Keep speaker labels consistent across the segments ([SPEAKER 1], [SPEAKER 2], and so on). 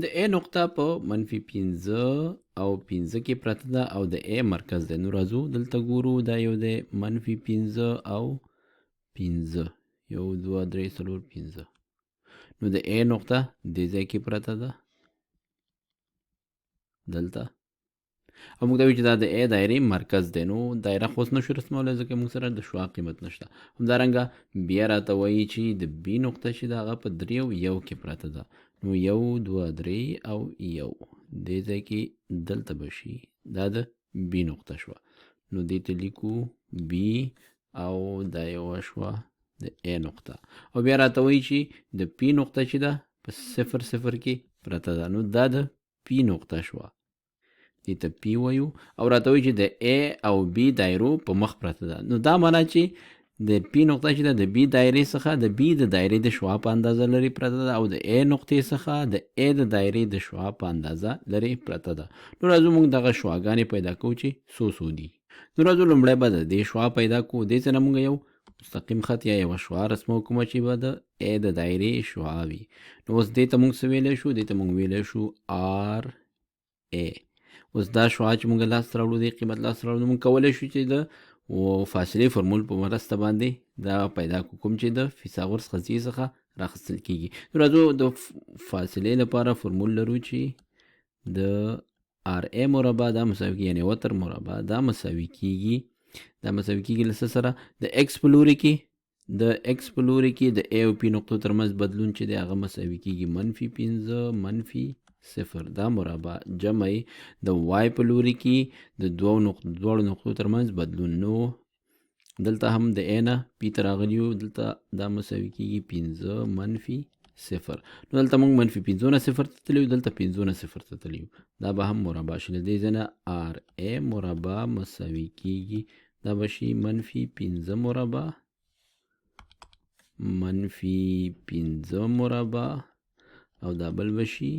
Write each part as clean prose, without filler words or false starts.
[SPEAKER 1] د A نقطه په -15 او 15 کې پرته ده او د A مرکز دی. نو راځو دلته ګورو دا یو دی -15 او 15 1 2 3 4 15. نو د A نقطه دې ځای کې پرته ده دلته، او موږ دا وایو چې دا د A دایرې مرکز دی. نو دایره خو اوس نشو رسمولی ځکه موږ سره د شعاع قیمت نشته. همدارنګه بیا راته وایي چې د B نقطه چې ده هغه په 3 او 1 کې پرته ده. نو 1 2 3 او 1 دې ځای کې دلته به شي دا د B نقطه شوه. نو دې ته لیکو B او دا یوه شوه د A نقطه. او بیا راته وایي چې د P نقطه چې ده په 0 0 کې پرته ده. نو دا د P نقطه شوه، دې ته P وایو. او راته وایي چې د A او B دایرو په مخ پرته ده. نو دا معنا چې د P نقطه چې ده د B دایرې څخه د B د دایرې د شعاع په اندازه لرې پرته ده، او د A نقطې څخه د A د دایرې د شعاع په اندازه لرې پرته ده. نو راځو موږ دغه شعاګانې پیدا کوو چې څو دي. نو راځو لومړی به د دې شعاع پیدا کوو. دې څه نه موږ یو مستقیم خط یا یوه شعاع رسمو کومه چې به د A د دایرې شعاع وي. نو اوس دې ته موږ څه ویلی شو؟ دې ته موږ ویلی شو RA. اوس دا شعاع چې موږ لاس راوړو دې قیمت لاس راوړو، موږ کولی شو چې د فاصلې فرمول په مرسته باندې دا پیدا کړو، کوم چې د فیثاغورس قضیې څخه راخیستل کیږي. نو راځو د فاصلې لپاره فرمول لرو چې د RA مربع دا مساوي کیږي، یعنې وتر مربع دا مساوي کیږي له څه سره؟ د x په لوري کې د A او P نقطو ترمنځ بدلون چې دی هغه مساوي کیږي -15 -0 دا مربع جمع د y په لوري کې د دواړو نقطو ترمنځ بدلون. نو دلته هم د A نه P ته راغلي یو، دلته دا مساوي کیږي 15 -0. نو دلته موږ -15 نه 0 ته تللي یو، دلته 15 نه 0 ته تللي یو، دا به هم مربع شي. له دې ځای نه RA مربع مساوي کیږي دا به شي -15 مربع -15 مربع او دا بل به شي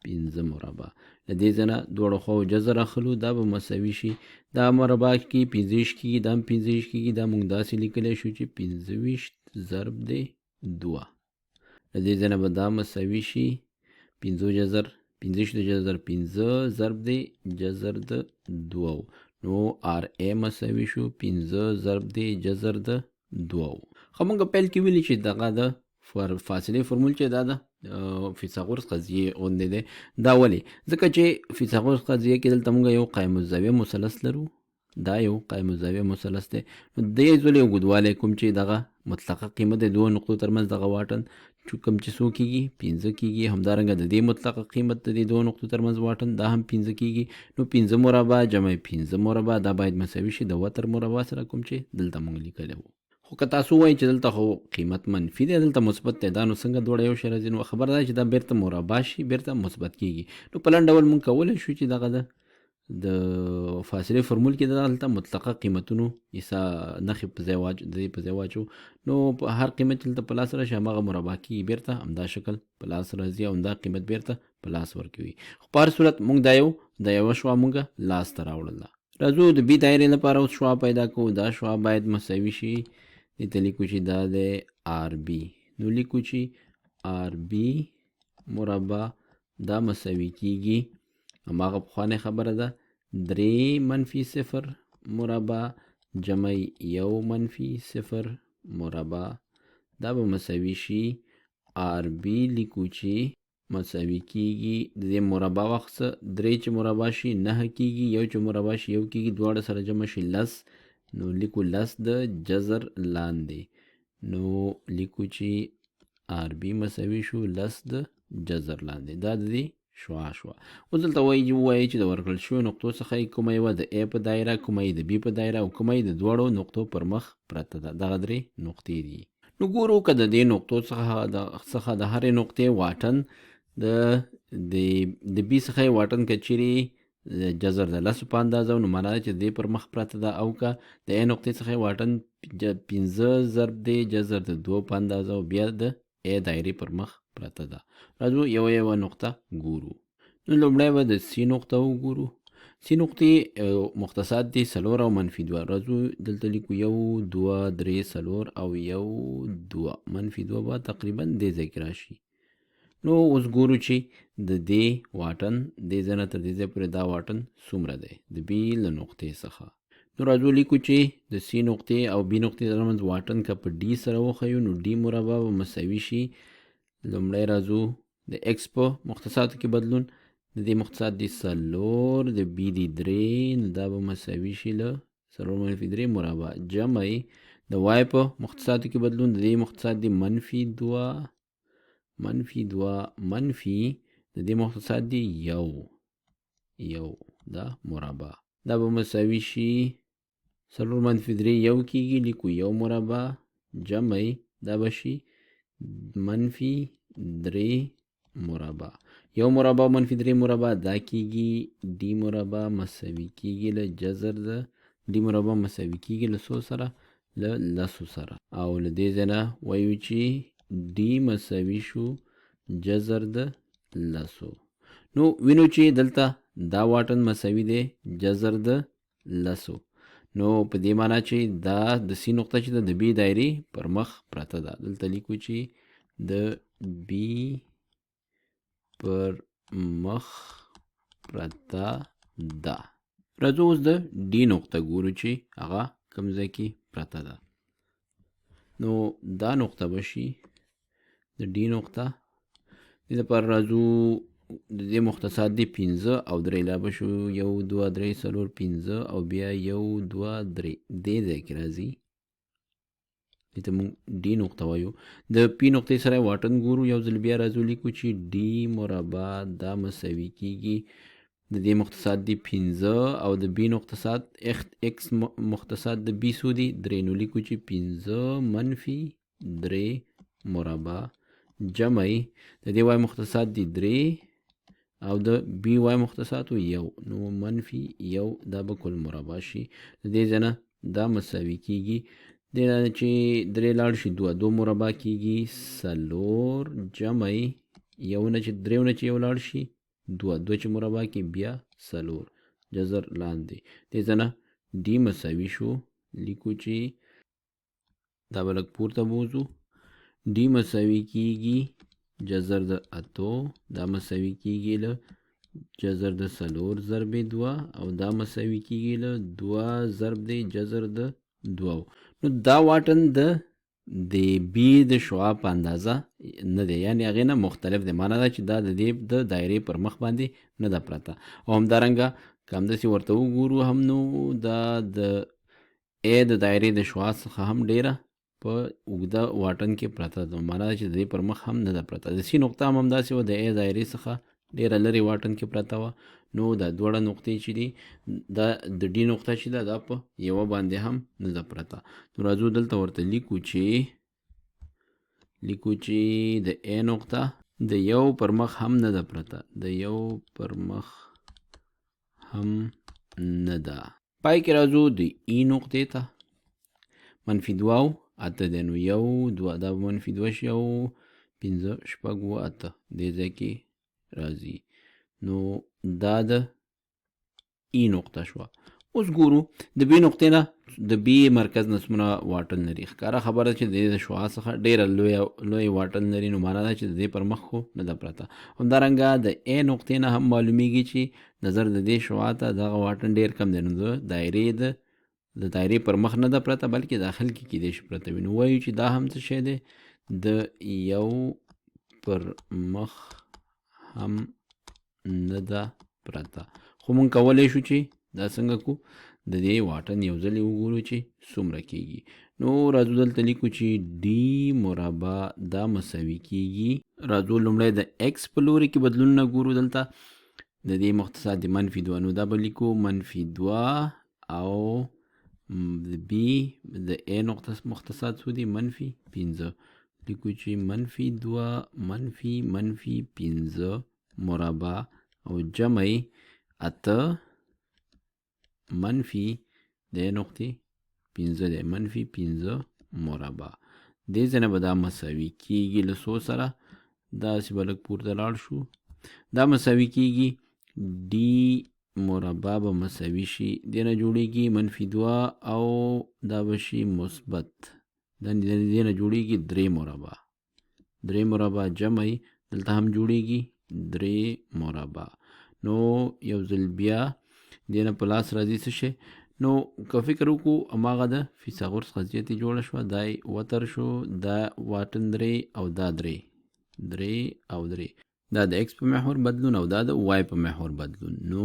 [SPEAKER 1] 15 مربع. له دې ځای نه دواړو خواو جذر اخلو، دا به مساوي شي دا مربع کې 15 کېږي، دا هم 15 کېږي. دا موږ داسې لیکلی شو چې 25 ضرب د 2. له دې ځای نه به دا مساوي شي 15 جذر 15 ضرب د جذر د 2. نو RA مساوي شو 15 ضرب د جذر د 2. خو موږ پیل کې ویلي چې دغه د فاصلې فرمول چې دا ده فیثاغورس قضیې غوندې دی. دا ولې؟ ځکه چې فیثاغورس قضیې کې دلته موږ یو قایم الزاویه مثلث لرو، دا یو قایم الزاویه مثلث دی. نو دې ځل یو اوږدوالی کوم چې دغه مطلقه قیمت د دوه نقطو ترمنځ دغه واټن کوم چې څو کېږي 15 کېږي. همدارنګه د دې مطلقه قیمت د دې دوه نقطو ترمنځ واټن دا هم 15 کېږي. نو 15 مربع جمع 15 مربع دا باید مساوي شي د وتر مربع سره، کوم چې دلته موږ لیکلی وو. خو که تاسو وایئ چې دلته خو قیمت منفي دی دلته مثبت دی، دا نو څنګه دواړه یو شی راځي؟ نو خبر ده چې دا بیرته مربع شي، بیرته مثبت کېږي. نو په لنډ ډول موږ کولی شو چې دغه د فاصلې فرمول کې دلته مطلقه قیمتونو نښې په ځای واچو. نو په هر قیمت چې دلته په لاس راشي هماغه مربع کېږي، بیرته همدا شکل په لاس راځي او همدا قیمت بیرته په لاس ورکوي. خو په هر صورت موږ دا یوه شعاع موږ لاس ته راوړله. راځو د B دایرې لپاره اوس شعاع پیدا کوو. دا شعاع باید مساوي شي، دې ته لیکو چې دا د RB. نو لیکو چې RB مربع دا مساوي کیږي هماغه پخوانۍ خبره ده 3 -0 مربع جمع 1 -0 مربع دا به مساوي شي RB لیکو چې مساوي کیږي د دې مربع وخت 3 چې مربع شي 9 کیږي، 1 چې مربع شي 1 کیږي، دواړه سره جمع شي 10. نو لیکو 10 د جذر لاندې. نو لیکو چې RB مساوي شو 10 د جذر لاندې. دا د دې شعاع شوه. اوس دلته وایي چې د ورکړل شویو نقطو څخه یې کومه یوه د A په دایره، کومه یې د B په دایره او کومه یې د دواړو نقطو پر مخ پرته ده. دغه 3 نقطې دي. نو ګورو که د دې نقطو څخه د هرې نقطې واټن د B څخه یې واټن که چیرې جذر د 10 په اندازه نو معنا ده چې د دې پر مخ پرته ده، او که د A نقطې څخه یې واټن 15 ضرب د جذر د 2 په اندازه او بیا د A دایرې پر مخ پرته ده. راځو یوه نقطه ګورو. نو لومړی به د C نقطه وګورو. C نقطې مختصات دي 4 او -2. راځو دلته لیکو 1 2 3 4 او 1 2 -2 به تقریبا دې ځای کې راشي. نو اوس ګورو چې د دې واټن دې ځای نه تر دې ځای پورې دا واټن څومره دی د بي له نقطې څخه. نو راځو لیکو چې د سی نقطې او بي نقطې ترمنځ واټن که په ډي سره وښیو نو ډي مربع به مساوي شي. لومړی راځو د ایکس په مختصاتو کې بدلون، د دې مختصات دي 4 د بي دي 3 نو دا به مساوي شي له 4-3 مربع جمع د وای په مختصاتو کې بدلون، د دې مختصات دي -2 منفي د دې مختصات دي یو دا مربع، دا به مساوي شي 4-3 یو کېږي لیکو یو مربع جمع دا به شي -3 مربع. یو مربع -3 مربع دا کېږي ډي مربع مساوي کېږي له جذر د ډي مربع مساوي کېږي له څو سره له 10 سره، او له دې ځای نه وایو چې ډي مساوي شو جذر د 10. نو وینو چې دلته دا واټن مساوي دی جذر د 10. نو په دې معنا چې دا د سی نقطه چې د بي دایرې پر مخ پرته ده. دلته لیکو چې د بي پر مخ پرته ده. راځو اوس د ډي نقطه ګورو چې هغه کوم ځای کې پرته ده. نو دا نقطه به شي د ډي نقطه، دې لپاره راځو د دې مختصات دي 5 او 3 لا به شو 1 2 3 4 5 او بیا 1 2 3 دې ځای کې راځي. دې ته موږ ډي نقطه وایو. د پی نقطې سره واټن ګورو، یو ځل بیا راځو لیکو چې ډي مربع دا مساوي کېږي د دې مختصات دي 5 او د بي مختصات ایکس مختصات د بي سو دي 3 نو لیکو چې 5-3 مربع جمع د دې وای مختصات دي 3 او د بي وای مختصات یو نو -1 دا به کل مربع شي. د دې ځای نه دا مساوي کېږي دې نه چې 3 لاړ شي 2 مربع کېږي 4 جمع یو نه چې 3 نه چې یو لاړ شي 2 چې مربع کې بیا 4 جذر لاندې. دې ځای نه ډي مساوي شو لیکو چې دا به لږ پورته بوځو ډي مساوي کېږي جذر د 8 دا مساوي کېږي له جذر د 4 ضرب 2 او دا مساوي کېږي له 2 ضرب د جذر د 2. نو دا واټن د بي د شعاع په اندازه نه دی، یعنی هغې نه مختلف دی. معنا دا چې دا د دې د دایرې پر مخ باندې نه ده پرته. او همدارنګه که همداسې ورته وګورو هم نو دا د ا د دایرې د شعاع څخه هم ډیره په اوږده واټن کې پرته ده. معنا دا چې د دې پر مخ هم نه ده پرته. د سی نقطه هم همداسې وه د ا دایرې څخه ډیره لرې واټن کې پرته وه. نو دا دواړه نقطې چې دي دا د ډي نقطه چې ده دا په یوه باندې هم نه ده پرته. نو راځو دلته ورته لیکو چې د ا نقطه د یو پر مخ هم نه ده پرته، د یو پر مخ هم نه ده. پای کې راځو د ای نقطې ته. -2 8 دی نو 1 2 دا -2 شي او 5 6 8 دې ځای کې راځي. نو دا د ای نقطه شوه. اوس ګورو د بي نقطې نه د بي مرکز نه څومره واټن لري. ښکاره خبره چې د دې د شعاع څخه ډیره لوی واټن لري، نو معنا ده چې د دې پر مخ خو نه ده پرته. همدارنګه د ا نقطې نه هم معلومیږي چې نظر د دې شعاع ته دغه واټن ډیر کم دی، نو د دایرې پر مخ نه ده پرته بلکې داخل کې کیدای شي پرته وي. نو وایو چې دا هم څه شی دی د یو پر مخ هم نه ده پرته. خو مونږ کولی شو چې دا څنګه کو د دې واټن یو ځل وګورو چې څومره کېږي. نو راځو دلته لیکو چې ډي مربع دا مساوي کېږي. راځو لومړی د ایکس په لوري کې بدلونونه ګورو. دلته د دې مختصات دي -2 نو دا به لیکو -2 او د بي د ا نقطه مختصات څو دي -5 لیکو چې -2 -5 مربع او جمع 8 منفي د نقطې 5 دی -5 مربع. دې ځای نه به دا مساوي کېږي له څو سره داسې به لږ پورته لاړ شو دا مساوي کېږي ډي مربع به مساوي شي دې نه جوړیږي -2 او دا به شي مثبت دې نه جوړیږي 3 مربع جمع دلته هم جوړیږي 3 مربع. نو یو ځل بیا دې نه په لاس راځي څه شی. نو که فکر وکړو هماغه د فیثاغورس قضیه ترې جوړه شوه، دا یې وتر شو، دا واټن 3 او دا 3 او 3 دا د ایکس په محور بدلون او دا د وای په محور بدلون. نو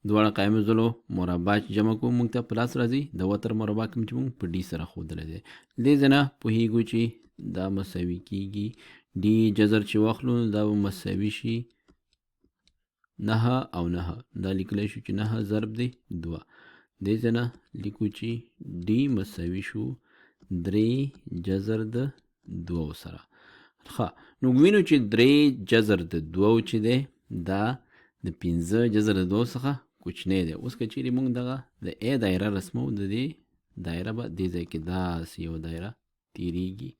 [SPEAKER 1] دواړه قایم ځلو مربع چې جمع کوو موږ ته په لاس راځي، د وتر مربع کوم چې موږ په ډي سره ښودلی دی. دې ځای نه پوهېږو چې دا مساوي کېږي ډي جذر چې واخلو دا به مساوي شي 9 او 9. دا لیکلی شو چې 9 ضرب دی 2. دې ځای نه لیکو چې ډي مساوي شو 3 جذر د 2 سره. ښه نو وینو چې 3 جذر د 2 چې دی دا د 15 جذر د 2 څخه کوچنی دی. اوس که چیرې موږ دغه د ا دایره رسمو، د دې دایره به دې ځای کې داسې یو دایره تیریږي.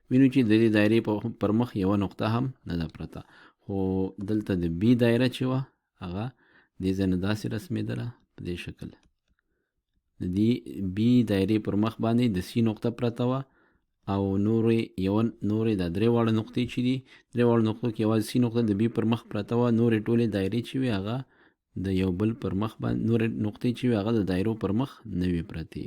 [SPEAKER 1] وینو چې د دې دایرې پر مخ یوه نقطه هم نه ده پرته، خو دلته د بي دایره چې وه هغه دې ځای نه داسې رسمېدله په دې شکل. د دې بي دایرې پر مخ باندې د سی نقطه پرته وه او نورې دا درې واړه نقطې چې دي، درې واړو نقطو کې یوازې سی نقطه د بي پر مخ پرته وه، نورې ټولې دایرې چې وي هغه د یو بل پر مخ باندې، نورې نقطې چې وي هغه د دایرو پر مخ نه وي پرتې.